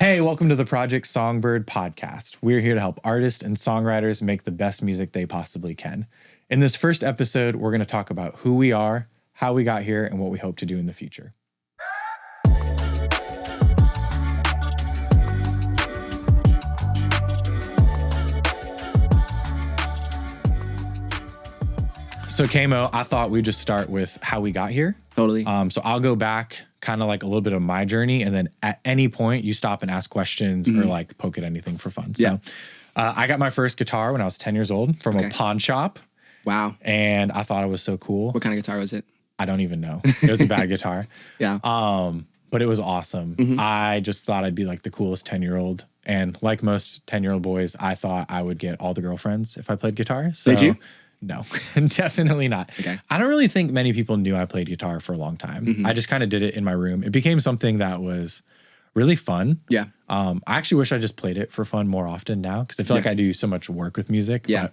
Hey, welcome to the Project Songbird Podcast. We're here to help artists and songwriters make the best music they possibly can. In this first episode, we're going to talk about who we are, how we got here, and what we hope to do in the future. So KMO, I thought we'd just start with how we got here. Totally. So I'll go back kind of like a little bit of my journey, and then at any point you stop and ask questions or like poke at anything for fun. So I got my first guitar when I was 10 years old from a pawn shop. Wow. And I thought it was so cool. What kind of guitar was it? I don't even know. It was a bad guitar. Yeah. But it was awesome. I just thought I'd be like the coolest 10-year-old. And like most 10-year-old boys, I thought I would get all the girlfriends if I played guitar. So, did you? No, definitely not. Okay. I don't really think many people knew I played guitar for a long time. I just kind of did it in my room. It became something that was really fun. Yeah. I actually wish I just played it for fun more often now because I feel like I do so much work with music. Yeah. But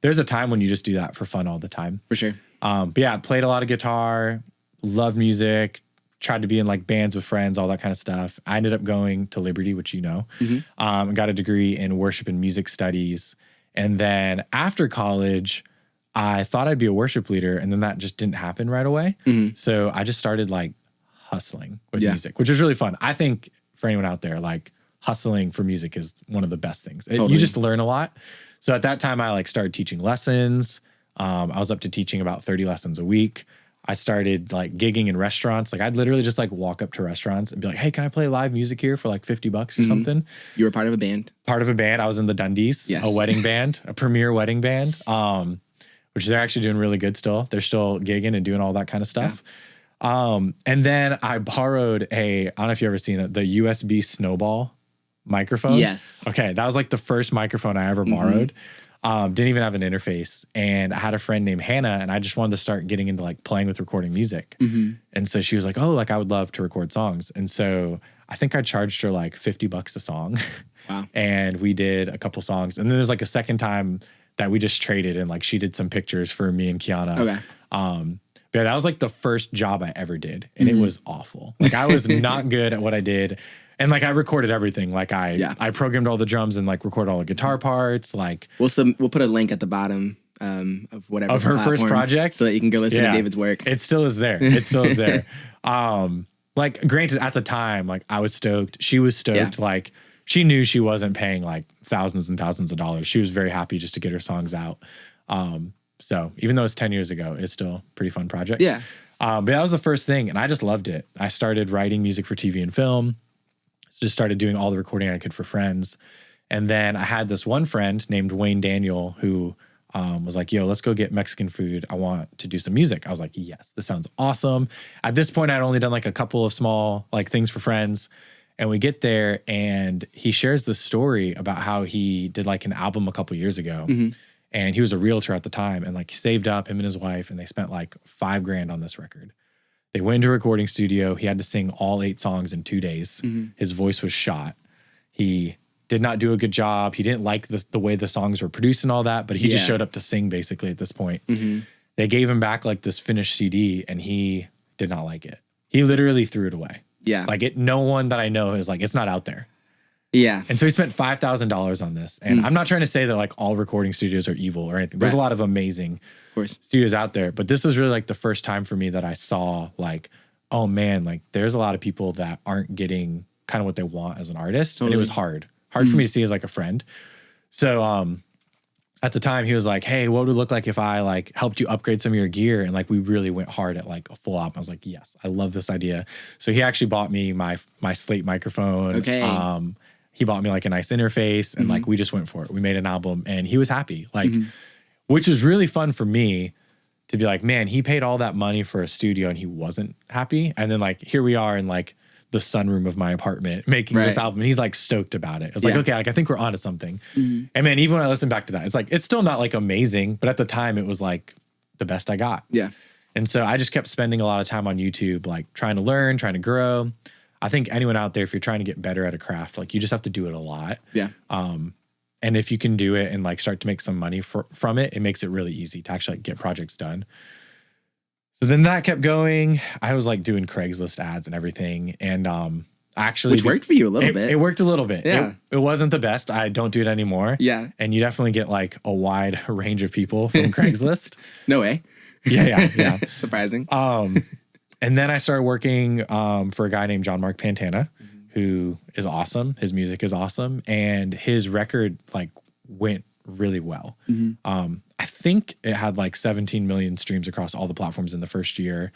there's a time when you just do that for fun all the time. For sure. But yeah, played a lot of guitar, loved music, tried to be in like bands with friends, all that kind of stuff. I ended up going to Liberty, which you know, got a degree in worship and music studies. And then after college, I thought I'd be a worship leader, and then that just didn't happen right away. So I just started like hustling with music, which is really fun. I think for anyone out there, like hustling for music is one of the best things. You just learn a lot. So at that time, I like started teaching lessons. I was up to teaching about 30 lessons a week. I started like gigging in restaurants. Like I'd literally just like walk up to restaurants and be like, hey, can I play live music here for like $50 or something? You were part of a band? Part of a band. I was in the Dundies, a wedding band, a premier wedding band. Which they're actually doing really good still. They're still gigging and doing all that kind of stuff. Yeah. And then I borrowed I don't know if you've ever seen it, the USB Snowball microphone. Yes. Okay, that was like the first microphone I ever borrowed. Didn't even have an interface. And I had a friend named Hannah, and I just wanted to start getting into like playing with recording music. And so she was like, oh, like I would love to record songs. And so I think I charged her like $50 a song. Wow. And we did a couple songs. And then there's like a second time that we just traded, and like she did some pictures for me and Kiana. Okay. But yeah, that was like the first job I ever did, and it was awful. Like I was not good at what I did, and like I recorded everything. Like I programmed all the drums and like recorded all the guitar parts. Like we'll put a link at the bottom of whatever of her first project, so that you can go listen to David's work. It still is there. It still is there. Like granted, at the time, like I was stoked. She was stoked. Like she knew she wasn't paying like thousands and thousands of dollars. She was very happy just to get her songs out. So even though it's 10 years ago, it's still a pretty fun project. Yeah. But that was the first thing, and I just loved it. I started writing music for TV and film. Just started doing all the recording I could for friends. And then I had this one friend named Wayne Daniel who was like, yo, let's go get Mexican food. I want to do some music. I was like, yes, this sounds awesome. At this point, I'd only done like a couple of small like things for friends. And we get there, and he shares this story about how he did like an album a couple years ago. And he was a realtor at the time, and like he saved up, him and his wife, and they spent like $5,000 on this record. They went into a recording studio. He had to sing all 8 songs in 2 days. His voice was shot. He did not do a good job. He didn't like the way the songs were produced and all that, but he just showed up to sing basically at this point. They gave him back like this finished CD, and he did not like it. He literally threw it away. Yeah. Like no one that I know is like, it's not out there. Yeah. And so he spent $5,000 on this. And I'm not trying to say that like all recording studios are evil or anything. There's a lot of amazing studios out there. But this was really like the first time for me that I saw like, oh man, like there's a lot of people that aren't getting kind of what they want as an artist. And it was hard for me to see as like a friend. So at the time he was like, hey, what would it look like if I like helped you upgrade some of your gear? And like we really went hard at like a full album. I was like, yes, I love this idea. So he actually bought me my Slate microphone. Okay. He bought me like a nice interface, and like we just went for it. We made an album, and he was happy. Like, which is really fun for me to be like, man, he paid all that money for a studio and he wasn't happy. And then like here we are in like the sunroom of my apartment making this album, and he's like stoked about it. It's like, okay, like I think we're onto something. And man, even when I listen back to that, it's like it's still not like amazing, but at the time it was like the best I got. Yeah. And so I just kept spending a lot of time on YouTube, like trying to learn, trying to grow. I think anyone out there, if you're trying to get better at a craft, like you just have to do it a lot. Yeah. And if you can do it and like start to make some money from it, it makes it really easy to actually like get projects done. So then that kept going. I was like doing Craigslist ads and everything. And actually. Which worked for you a little bit. It worked a little bit. Yeah. It wasn't the best. I don't do it anymore. Yeah. And you definitely get like a wide range of people from Craigslist. No way. Yeah. Surprising. And then I started working for a guy named John Mark Pantana, who is awesome. His music is awesome. And his record like went really well. I think it had like 17 million streams across all the platforms in the first year.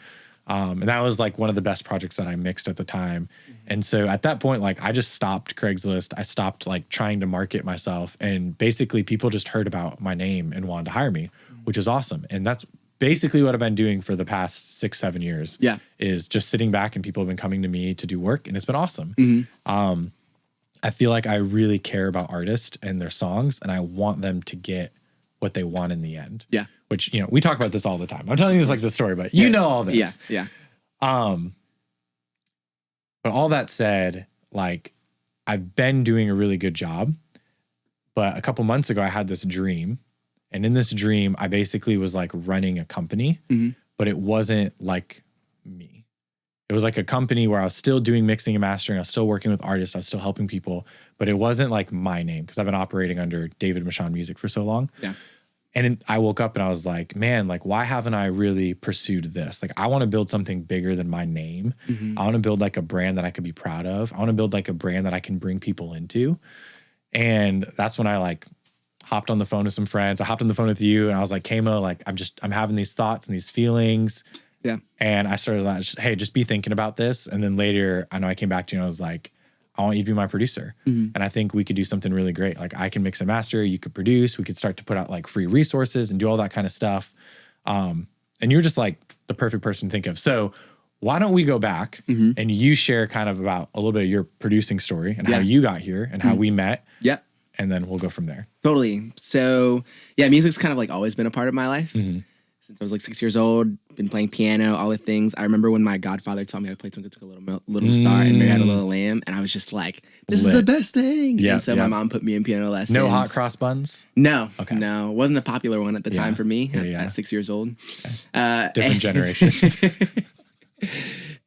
And that was like one of the best projects that I mixed at the time. And so at that point, like I just stopped Craigslist. I stopped like trying to market myself. And basically people just heard about my name and wanted to hire me, which is awesome. And that's basically what I've been doing for the past 6-7 years. Yeah. Is just sitting back and people have been coming to me to do work, and it's been awesome. I feel like I really care about artists and their songs, and I want them to get what they want in the end. Yeah. Which, you know, we talk about this all the time. I'm telling you this like the story, but you know all this. Yeah. But all that said, like I've been doing a really good job, but a couple months ago I had this dream. And in this dream, I basically was like running a company, but it wasn't like me. It was like a company where I was still doing mixing and mastering. I was still working with artists. I was still helping people, but it wasn't like my name because I've been operating under David Michon Music for so long. Yeah. And I woke up and I was like, man, like, why haven't I really pursued this? Like, I want to build something bigger than my name. I want to build like a brand that I could be proud of. I want to build like a brand that I can bring people into. And that's when I like hopped on the phone with some friends. I hopped on the phone with you and I was like, KMO, like, I'm having these thoughts and these feelings. Yeah. And I started like, hey, just be thinking about this. And then later, I know I came back to you and I was like, I want you to be my producer. And I think we could do something really great. Like I can mix and master, you could produce, we could start to put out like free resources and do all that kind of stuff. And you're just like the perfect person to think of. So why don't we go back and you share kind of about a little bit of your producing story and how you got here and how we met. Yep. And then we'll go from there. Totally. So yeah, music's kind of like always been a part of my life. Since I was like 6 years old, been playing piano, all the things. I remember when my godfather taught me how to play Twinkle Twinkle Little Star and Mary Had a Little Lamb, and I was just like, this is the best thing. Yeah, and so my mom put me in piano lessons. No hot cross buns? No. Okay. No. It wasn't a popular one at the time for me at 6 years old. Different generations.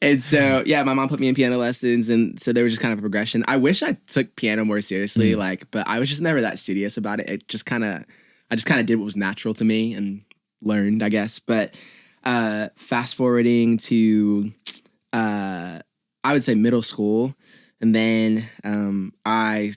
And so, yeah, my mom put me in piano lessons, and so there was just kind of a progression. I wish I took piano more seriously, but I was just never that studious about it. I just kind of did what was natural to me and learned, I guess. But fast forwarding to, I would say middle school, and then I,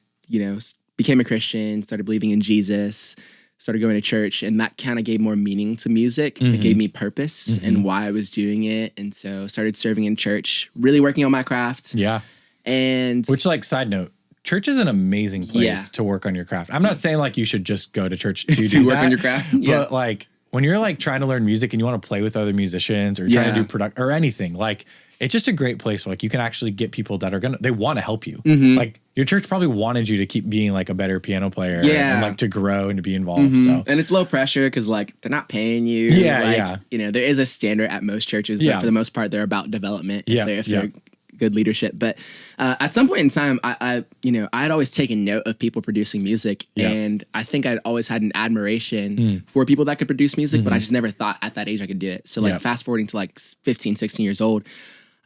became a Christian, started believing in Jesus, started going to church, and that kind of gave more meaning to music. It gave me purpose and why I was doing it. And so started serving in church, really working on my craft. Yeah. And which, like, side note, church is an amazing place to work on your craft. I'm not saying like you should just go to church to work on your craft. But like when you're like trying to learn music and you want to play with other musicians or trying to do product or anything, like it's just a great place where like you can actually get people that are they want to help you. Like your church probably wanted you to keep being like a better piano player and like to grow and to be involved. So and it's low pressure because like they're not paying you. There is a standard at most churches, but for the most part they're about development if they're good leadership. But at some point in time, I had always taken note of people producing music, and I think I'd always had an admiration for people that could produce music, but I just never thought at that age I could do it. So like fast forwarding to like 15, 16 years old,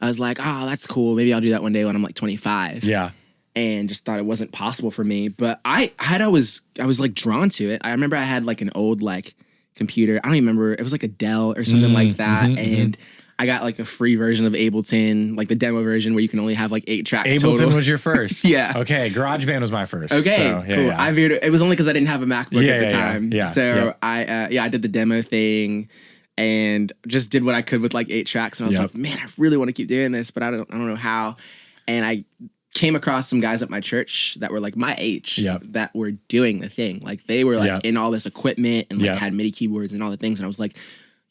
I was like, oh, that's cool. Maybe I'll do that one day when I'm like 25. Yeah. And just thought it wasn't possible for me. But I was like drawn to it. I remember I had like an old like computer. I don't even remember. It was like a Dell or something like that. And I got like a free version of Ableton, like the demo version where you can only have like 8 tracks Ableton total. was your first? Yeah. Okay. GarageBand was my first. Okay. So, cool. Yeah. I veered it was only because I didn't have a MacBook at the time. Yeah. So I did the demo thing and just did what I could with like 8 tracks. And I was like, man, I really want to keep doing this, but I don't know how. And I came across some guys at my church that were like my age that were doing the thing. Like they were like in all this equipment and like had MIDI keyboards and all the things. And I was like,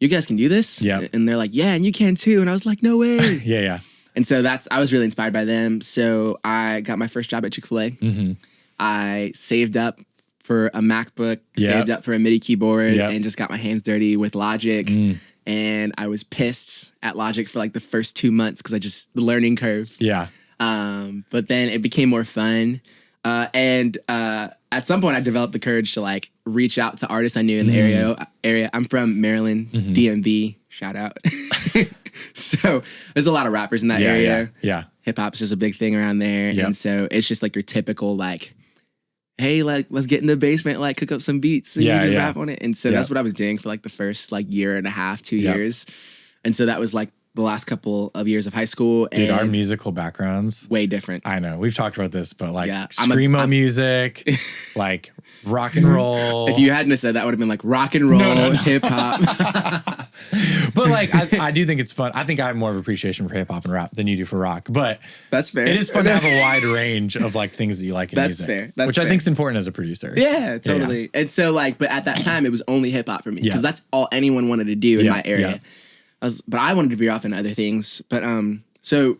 you guys can do this? Yeah. And they're like, yeah, and you can too. And I was like, no way. And so I was really inspired by them. So I got my first job at Chick-fil-A. I saved up for a MacBook, saved up for a MIDI keyboard, and just got my hands dirty with Logic. And I was pissed at Logic for like the first 2 months because the learning curve. Yeah. But then it became more fun. And at some point I developed the courage to like reach out to artists I knew in the area. I'm from Maryland, DMV, shout out. So there's a lot of rappers in that area. Yeah. Hip hop's just a big thing around there. Yep. And so it's just like your typical like, hey, like let's get in the basement, like cook up some beats and just rap on it. And so that's what I was doing for like the first like year and a half, 2 years. And so that was like the last couple of years of high school. Dude, and our musical backgrounds. way different. I know. We've talked about this, but like I'm screamo music, like rock and roll. If you hadn't have said that, would have been like rock and roll, hip hop. But like, I do think it's fun. I think I have more of appreciation for hip hop and rap than you do for rock. But that's fair. It is fun to have a wide range of like things that you like in music. That's fair. Which I think is important as a producer. Yeah, totally. Yeah. And so like, but at that time it was only hip hop for me because that's all anyone wanted to do in my area. But I wanted to veer off into other things. But so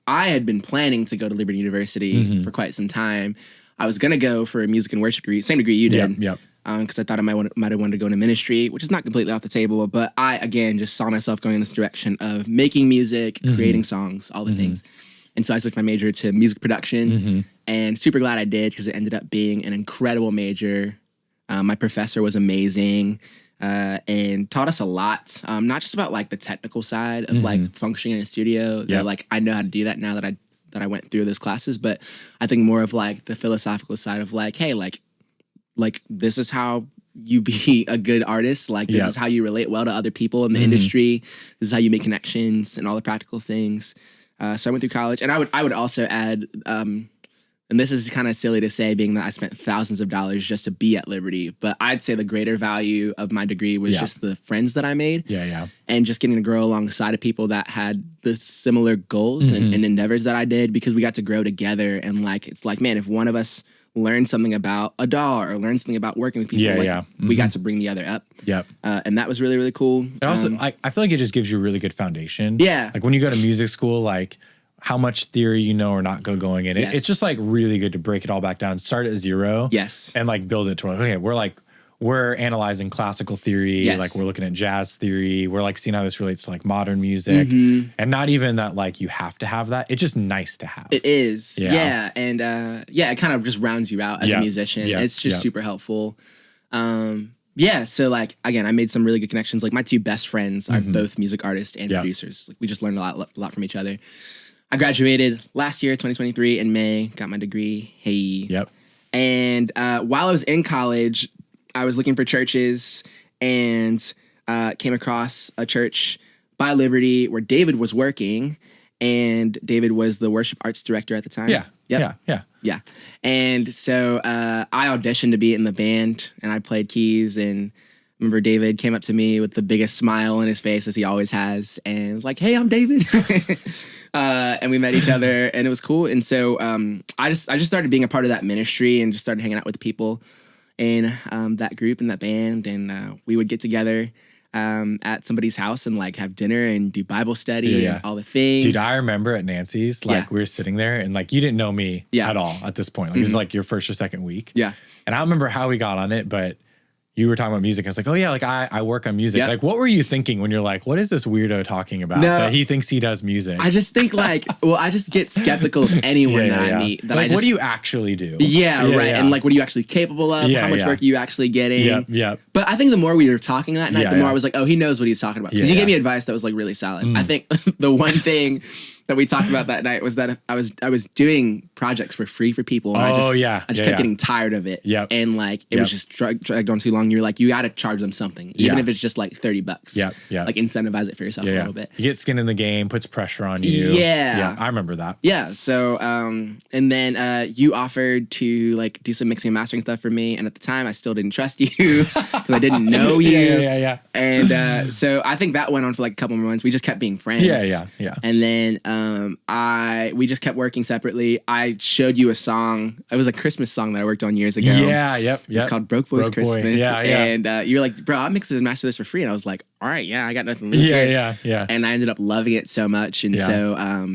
I had been planning to go to Liberty University for quite some time. I was gonna go for a music and worship degree, same degree you did. Yep. Because I thought I might have wanted to go into ministry, which is not completely off the table. But I again just saw myself going in this direction of making music, creating songs, all the things. And so I switched my major to music production, and super glad I did because it ended up being an incredible major. My professor was amazing. And taught us a lot, not just about like the technical side of like functioning in a studio. That, like I know how to do that now that I went through those classes, but I think more of like the philosophical side of like, hey, like this is how you be a good artist. Like this is how you relate well to other people in the industry. This is how you make connections and all the practical things. So I went through college, and I would also add. And this is kind of silly to say, being that I spent thousands of dollars just to be at Liberty. But I'd say the greater value of my degree was just the friends that I made. And just getting to grow alongside of people that had the similar goals and endeavors that I did, because we got to grow together. And like, it's like, man, if one of us learned something about a DAW or learned something about working with people, we got to bring the other up. And that was really, really cool. And also, I feel like it just gives you a really good foundation. Like when you go to music school, like, how much theory you know or not going in. It's just like really good to break it all back down, start at zero. And like build it to okay, we're analyzing classical theory, like we're looking at jazz theory, we're like seeing how this relates to like modern music. And not even that like you have to have that. It's just nice to have. It is. And it kind of just rounds you out as a musician. It's just super helpful. So like again, I made some really good connections. Like my two best friends are both music artists and producers. Like we just learned a lot from each other. I graduated last year, 2023, in May, got my degree. And while I was in college, I was looking for churches and came across a church by Liberty where David was working, and David was the worship arts director at the time. Yeah. And so I auditioned to be in the band, and I played keys, and I remember David came up to me with the biggest smile on his face, as he always has, and was like, hey, I'm David. And we met each other, and it was cool. And so I just started being a part of that ministry and just started hanging out with people in that group and that band. And we would get together at somebody's house and like have dinner and do Bible study and all the things. Dude, I remember at Nancy's, like we were sitting there and like you didn't know me at all at this point. Like this is like your first or second week. And I don't remember how we got on it, but you were talking about music. I was like, oh yeah, like I work on music. Like what were you thinking when you're like, what is this weirdo talking about that he thinks he does music? I just think like, I just get skeptical of anyone that I meet. That like, what do you actually do? And like, what are you actually capable of? How much work are you actually getting? But I think the more we were talking that night, the more I was like, oh, he knows what he's talking about. Because you gave me advice that was like really solid. I think the one thing that we talked about that night was that I was doing projects for free for people. And I just kept getting tired of it. And like, it was just dragged on too long. You're like, you got to charge them something, even if it's just like $30. Like incentivize it for yourself a little bit. You get skin in the game, puts pressure on you. I remember that. So, and then you offered to like do some mixing and mastering stuff for me. And at the time I still didn't trust you because I didn't know you. And so I think that went on for like a couple more months. We just kept being friends. And then, we just kept working separately. I showed you a song. It was a Christmas song that I worked on years ago. It's called Broke Boys Christmas. And you were like, bro, I'll mix and master this for free. And I was like, all right, I got nothing to lose here. And I ended up loving it so much. And so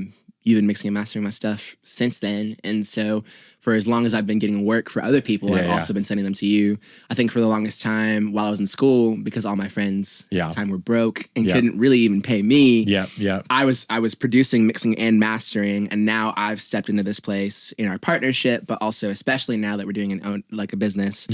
you've been mixing and mastering my stuff since then. And so for as long as I've been getting work for other people, I've also been sending them to you. I think for the longest time while I was in school, because all my friends at the time were broke and couldn't really even pay me. I was producing, mixing, and mastering, and now I've stepped into this place in our partnership, but also especially now that we're doing a business.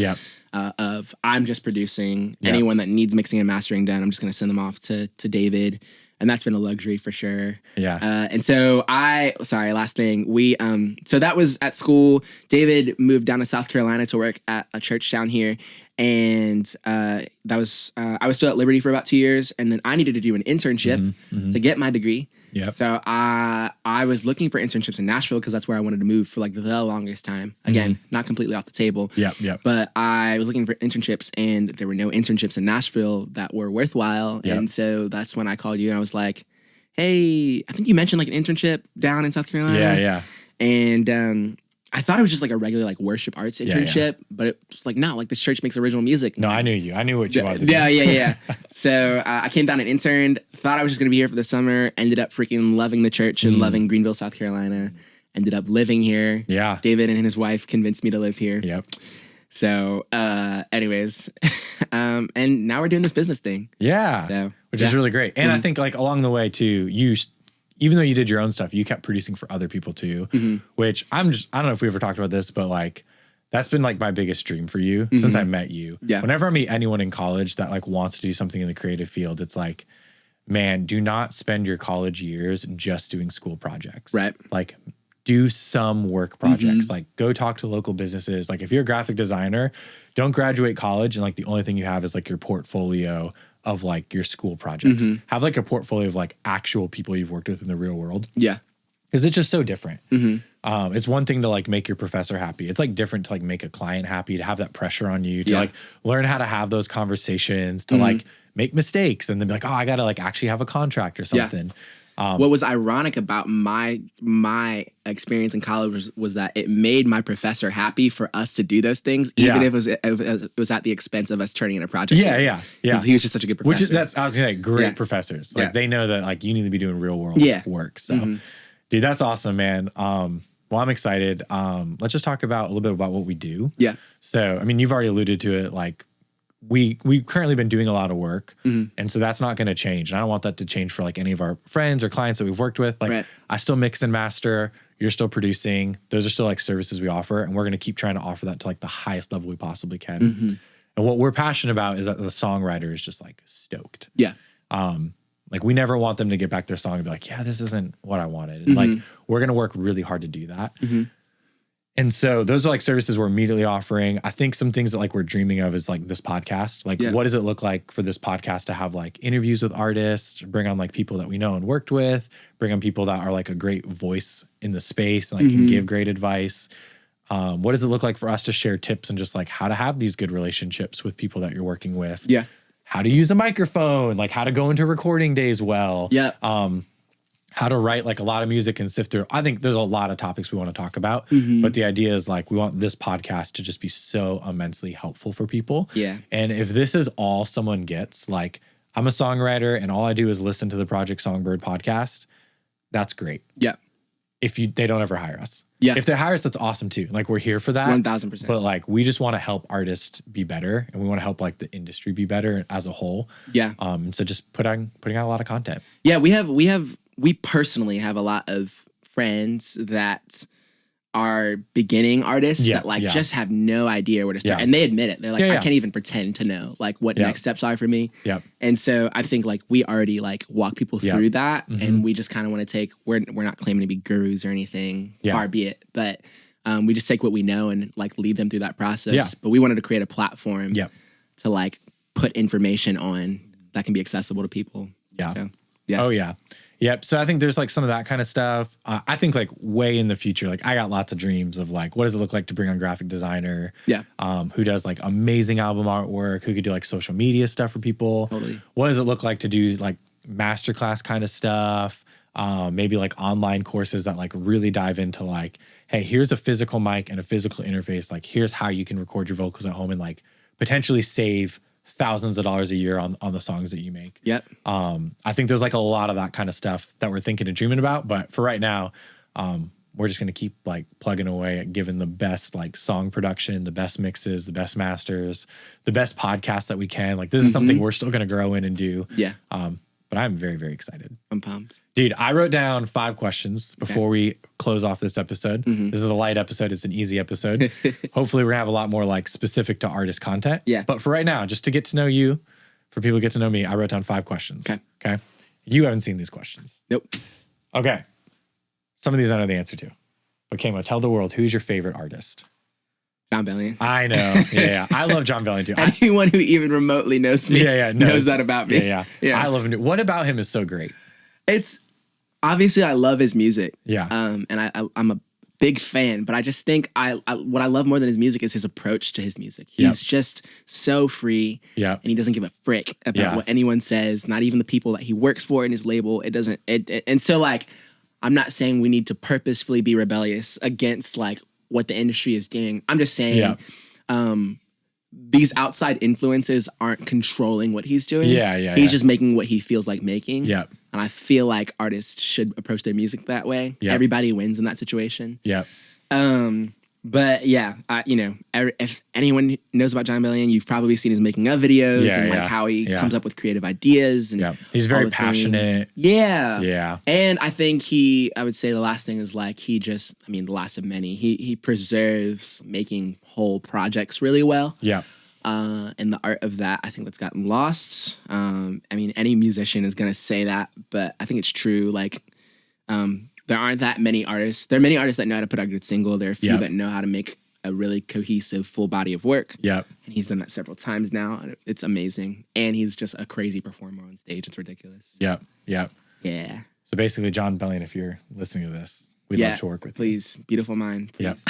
of I'm just producing. Anyone that needs mixing and mastering done, I'm just going to send them off to David. And that's been a luxury for sure. Yeah. And so last thing, so that was at school. David moved down to South Carolina to work at a church down here. And I was still at Liberty for about 2 years. And then I needed to do an internship to get my degree. Yep. So I was looking for internships in Nashville because that's where I wanted to move for like the longest time. Again, not completely off the table. Yep. But I was looking for internships and there were no internships in Nashville that were worthwhile. Yep. And so that's when I called you and I was like, hey, I think you mentioned like an internship down in South Carolina. Yeah. And I thought it was just like a regular like worship arts internship, but it was like, no, like this church makes original music. No, I knew you. I knew what you wanted to do. Yeah. So I came down and interned, thought I was just going to be here for the summer, ended up freaking loving the church and loving Greenville, South Carolina, ended up living here. Yeah. David and his wife convinced me to live here. Yep. So anyways, and now we're doing this business thing. Yeah. So, which is really great. And I think like along the way too, even though you did your own stuff, you kept producing for other people too, which I don't know if we ever talked about this, but like that's been like my biggest dream for you since I met you. Yeah. Whenever I meet anyone in college that like wants to do something in the creative field, it's like, man, do not spend your college years just doing school projects. Right. Like do some work projects, like go talk to local businesses. Like if you're a graphic designer, don't graduate college and like the only thing you have is like your portfolio of like your school projects. Have like a portfolio of like actual people you've worked with in the real world. Yeah. Because it's just so different. It's one thing to like make your professor happy. It's like different to like make a client happy, to have that pressure on you, to like learn how to have those conversations, to like make mistakes and then be like, oh, I got to like actually have a contract or something. What was ironic about my experience in college was that it made my professor happy for us to do those things, even if it was at the expense of us turning in a project. Yeah. Because he was just such a good professor. I was gonna say, great professors. Like they know that like you need to be doing real world work. So, dude, that's awesome, man. Well, I'm excited. Let's just talk about a little bit about what we do. Yeah. So, I mean, you've already alluded to it. Like, we've currently been doing a lot of work, and so that's not going to change. And I don't want that to change for like any of our friends or clients that we've worked with. Like, I still mix and master. You're still producing. Those are still like services we offer, and we're going to keep trying to offer that to like the highest level we possibly can. And what we're passionate about is that the songwriter is just like stoked. Yeah. Like we never want them to get back their song and be like, yeah, this isn't what I wanted. And like, we're going to work really hard to do that. And so those are like services we're immediately offering. I think some things that like we're dreaming of is like this podcast. Like what does it look like for this podcast to have like interviews with artists, bring on like people that we know and worked with, bring on people that are like a great voice in the space and like can give great advice. What does it look like for us to share tips and just like how to have these good relationships with people that you're working with? Yeah. How to use a microphone, like how to go into recording days well. Yeah. How to write like a lot of music and sift through. I think there's a lot of topics we want to talk about, but the idea is like we want this podcast to just be so immensely helpful for people. Yeah. And if this is all someone gets, like I'm a songwriter and all I do is listen to the Project Songbird podcast, that's great. Yeah. If they don't ever hire us. Yeah. If they hire us, that's awesome too. Like we're here for that. 1000%. But like we just want to help artists be better and we want to help like the industry be better as a whole. Yeah. So just putting out a lot of content. Yeah, we personally have a lot of friends that are beginning artists that like just have no idea where to start. And they admit it. They're like, I can't even pretend to know like what next steps are for me. Yep. And so I think like we already like walk people through that and we just kind of want to take, we're not claiming to be gurus or anything, far be it. But we just take what we know and like lead them through that process. Yeah. But we wanted to create a platform to like put information on that can be accessible to people. Yeah. So, Oh yeah. Yep. So I think there's like some of that kind of stuff. I think like way in the future, like I got lots of dreams of like, what does it look like to bring on graphic designer? Yeah. Who does like amazing album artwork, who could do like social media stuff for people. Totally. What does it look like to do like masterclass kind of stuff? Maybe like online courses that like really dive into like, hey, here's a physical mic and a physical interface. Like here's how you can record your vocals at home and like potentially save thousands of dollars a year on the songs that you make. Yep. I think there's like a lot of that kind of stuff that we're thinking and dreaming about. But for right now, we're just going to keep like plugging away at giving the best like song production, the best mixes, the best masters, the best podcasts that we can. Like this is something we're still going to grow in and do. Yeah. But I'm very, very excited. I'm pumped. Dude, I wrote down 5 questions before we close off this episode. This is a light episode. It's an easy episode. Hopefully we're gonna have a lot more like specific to artist content. Yeah. But for right now, just to get to know you, for people to get to know me, I wrote down 5 questions. Okay. You haven't seen these questions. Nope. Okay. Some of these I know the answer to. But KMO, tell the world, who's your favorite artist? John Bellion. I know. Yeah. I love John Bellion too. Anyone who even remotely knows me knows that about me. Yeah. I love him. What about him is so great? It's obviously I love his music. Yeah. And I'm a big fan, but I just think what I love more than his music is his approach to his music. He's just so free. Yeah. And he doesn't give a frick about what anyone says, not even the people that he works for in his label. And so like, I'm not saying we need to purposefully be rebellious against like what the industry is doing. I'm just saying these outside influences aren't controlling what he's doing. He's just making what he feels like making. Yeah. And I feel like artists should approach their music that way. Yeah. Everybody wins in that situation. Yeah. But yeah, if anyone knows about John Bellion, you've probably seen his making of videos and like how he comes up with creative ideas. And he's very passionate. Yeah. And I think I would say the last thing is like the last of many, he preserves making whole projects really well. Yeah. And the art of that, I think that's gotten lost. Any musician is going to say that, but I think it's true. Like, there aren't that many artists. There are many artists that know how to put out a good single. There are a few that know how to make a really cohesive full body of work. Yeah. And he's done that several times now. And it's amazing. And he's just a crazy performer on stage. It's ridiculous. Yeah. Yeah. So basically, John Bellion, if you're listening to this, we'd love to work with you. Please. Beautiful mind. Please.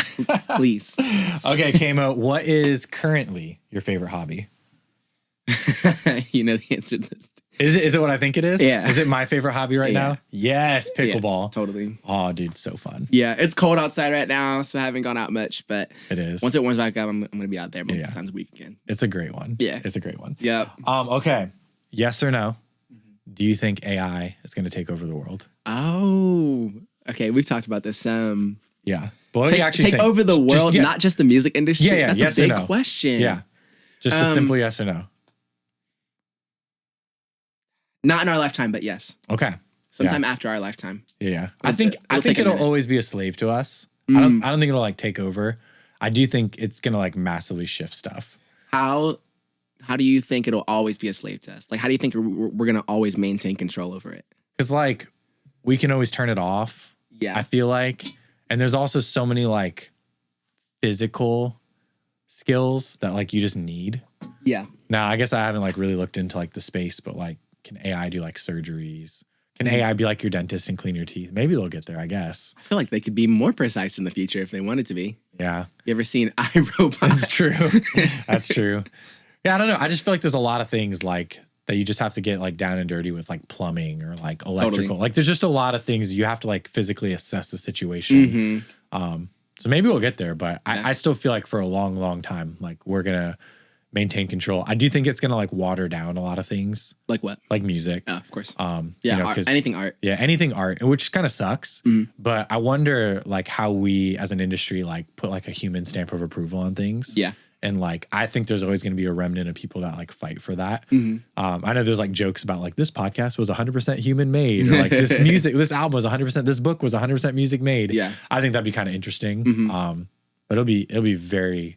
Please. Okay, KMO, what is currently your favorite hobby? You know the answer to this. Is it what I think it is? Yeah. Is it my favorite hobby right now? Yes, pickleball. Yeah, totally. Oh, dude, so fun. Yeah, it's cold outside right now, so I haven't gone out much, but it is. Once it warms back up, I'm going to be out there multiple times a week again. It's a great one. Yeah. It's a great one. Yep. Okay. Yes or no? Do you think AI is going to take over the world? Oh, okay. We've talked about this. Yeah. But what do you actually take think? over the world, not just the music industry? Yeah. That's yes a big or no? question. Yeah. Just a simple yes or no. Not in our lifetime, but yes. Okay. Sometime after our lifetime. Yeah. I think it'll always be a slave to us. I don't think it'll like take over. I do think it's going to like massively shift stuff. How do you think it'll always be a slave to us? Like, how do you think we're going to always maintain control over it? Because like we can always turn it off. Yeah. I feel like. And there's also so many like physical skills that like you just need. Yeah. Now, I guess I haven't like really looked into like the space, but like, can AI do like surgeries? Can AI be like your dentist and clean your teeth? Maybe they'll get there, I guess. I feel like they could be more precise in the future if they wanted to be. Yeah. You ever seen iRobot? That's true. That's true. Yeah, I don't know. I just feel like there's a lot of things like that you just have to get like down and dirty with like plumbing or like electrical. Totally. Like there's just a lot of things you have to like physically assess the situation. So maybe we'll get there, but I still feel like for a long, long time, like we're going to maintain control. I do think it's going to like water down a lot of things. Like what? Like music. Oh, of course. Anything art. Yeah, anything art, which kind of sucks. But I wonder like how we as an industry like put like a human stamp of approval on things. Yeah. And like I think there's always going to be a remnant of people that like fight for that. I know there's like jokes about like this podcast was 100% human made, or like this album was 100%, this book was 100% music made. Yeah. I think that'd be kind of interesting. But it'll be very,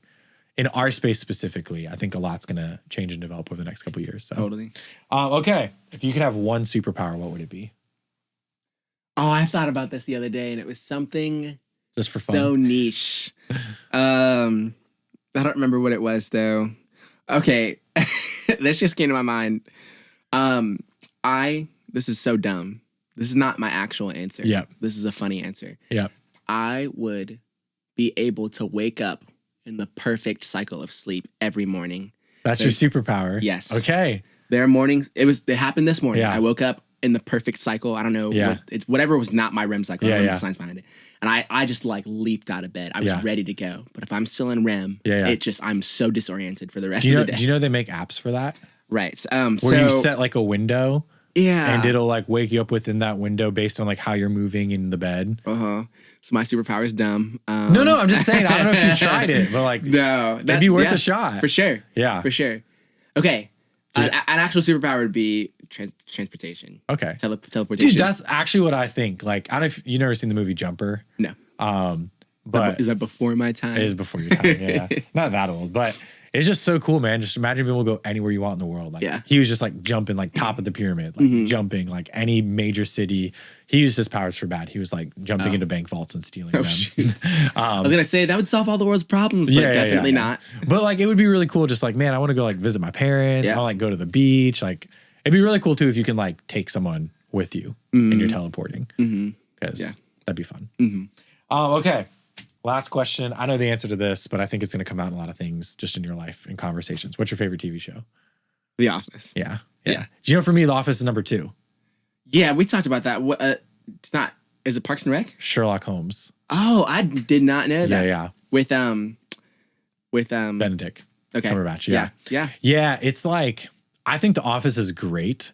in our space specifically, I think a lot's going to change and develop over the next couple of years. So. Totally. Okay. If you could have one superpower, what would it be? Oh, I thought about this the other day, and it was something just for fun. So niche. I don't remember what it was though. Okay. This just came to my mind. This is so dumb. This is not my actual answer. Yep. This is a funny answer. Yep. I would be able to wake up in the perfect cycle of sleep every morning. That's your superpower? Yes. Okay. There are mornings, it happened this morning. Yeah. I woke up in the perfect cycle. I don't know. Whatever was not my REM cycle. I don't know the science behind it. And I just like leaped out of bed. I was ready to go. But if I'm still in REM, I'm so disoriented for the rest of the day. Do you know they make apps for that? Right. Where you set like a window. Yeah. And it'll like wake you up within that window based on like how you're moving in the bed. So my superpower is dumb. No, I'm just saying. I don't know if you tried it, but like, it'd be worth a shot. For sure. Yeah. For sure. Okay. An actual superpower would be transportation. Okay. Teleportation. Dude, that's actually what I think. Like, I don't know if you've never seen the movie Jumper. No. But is that before my time? It is before your time. Yeah. Not that old, but It's just so cool, man. Just imagine being able to go anywhere you want in the world. Like he was just like jumping like top of the pyramid, like jumping like any major city. He used his powers for bad. He was like jumping into bank vaults and stealing them. I was gonna say that would solve all the world's problems, but definitely not. But like it would be really cool. Just like, man, I want to go like visit my parents. I want to like go to the beach. Like it'd be really cool too if you can like take someone with you and you're teleporting, because that'd be fun. Okay. Last question. I know the answer to this, but I think it's going to come out in a lot of things just in your life and conversations. What's your favorite TV show? The Office. Yeah. Do you know, for me, The Office is number 2. Yeah, we talked about that. It's not. Is it Parks and Rec? Sherlock Holmes. Oh, I did not know that. Yeah. With Benedict. Okay. Cumberbatch. Yeah. Yeah. It's like, I think The Office is great,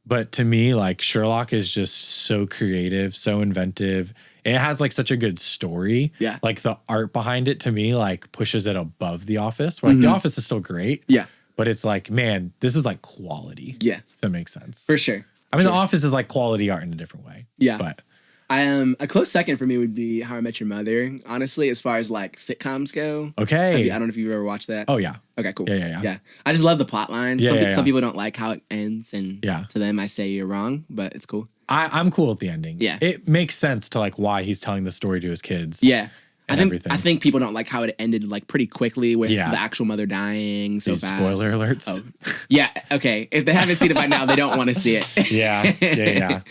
but to me, like Sherlock is just so creative, so inventive. It has like such a good story. Yeah. Like the art behind it to me like pushes it above The Office. Where, like The Office is still great. Yeah. But it's like, man, this is like quality. Yeah. If that makes sense. For sure. I mean, The Office is like quality art in a different way. Yeah. But a close second for me would be How I Met Your Mother, honestly, as far as like sitcoms go. Okay. I don't know if you've ever watched that. Oh, yeah. Okay, cool. Yeah. I just love the plot line. Yeah, Some people don't like how it ends, and to them I say you're wrong, but it's cool. I'm cool with the ending. Yeah. It makes sense to like why he's telling the story to his kids. Yeah. I think people don't like how it ended like pretty quickly with the actual mother dying so fast. Spoiler alerts. Oh. Yeah, okay. If they haven't seen it by now, they don't want to see it. Yeah.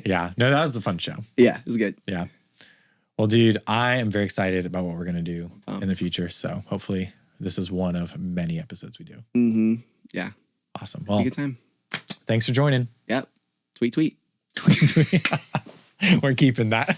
Yeah. No, that was a fun show. Yeah, it was good. Yeah. Well, dude, I am very excited about what we're going to do in the future. So hopefully this is one of many episodes we do. Yeah. Awesome. Well, good time. Thanks for joining. Yep. Tweet. We're keeping that.